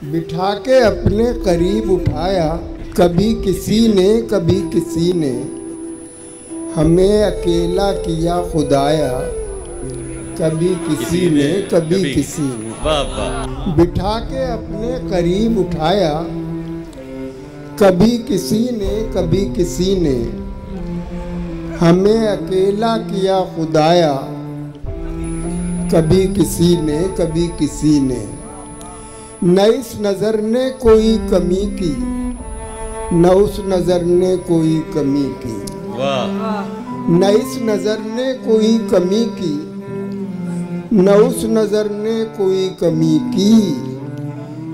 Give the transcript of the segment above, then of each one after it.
बिठा के अपने करीब उठाया, कभी किसी ने हमें अकेला किया खुदाया। कभी किसी ने बिठा के अपने करीब उठाया, कभी किसी ने हमें अकेला किया खुदाया। कभी किसी ने न इस नज़र ने कोई कमी की, न उस नज़र ने कोई कमी की। न इस नज़र ने कोई कमी की, न उस नज़र ने कोई कमी की।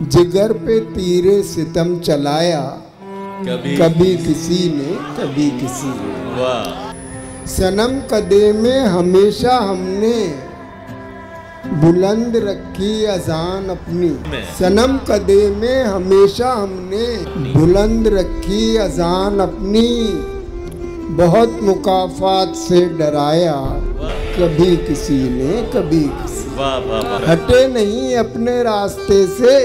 जिगर पे तीरे सितम चलाया, कभी किसी ने सनम कदे में हमेशा हमने बुलंद रखी अजान अपनी। सनम कदे में हमेशा हमने बुलंद रखी अजान अपनी। बहुत मुकाफात से डराया, कभी किसी ने हटे नहीं अपने रास्ते से।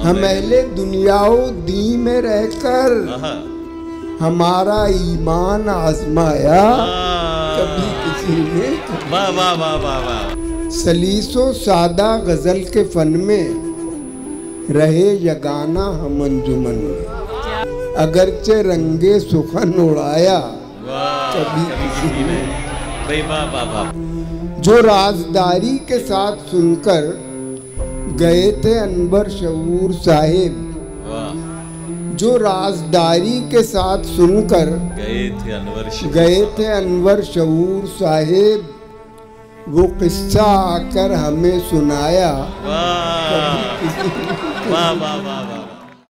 हम अहले दुनियाओ दी में रहकर हमारा ईमान आजमाया। कभी किसी ने सलीसो सादा गजल के फन में रहे यगाना हम अंजुमन में। अगरचे रंगे सुखन उड़ाया, कभी किसी ने जो राजदारी के साथ सुनकर गए थे अनवर शऊर साहिब। जो राजदारी के साथ सुनकर गए थे अनवर शऊर साहिब। वो किस्सा आकर हमें सुनाया। वाह वाह वाह वाह।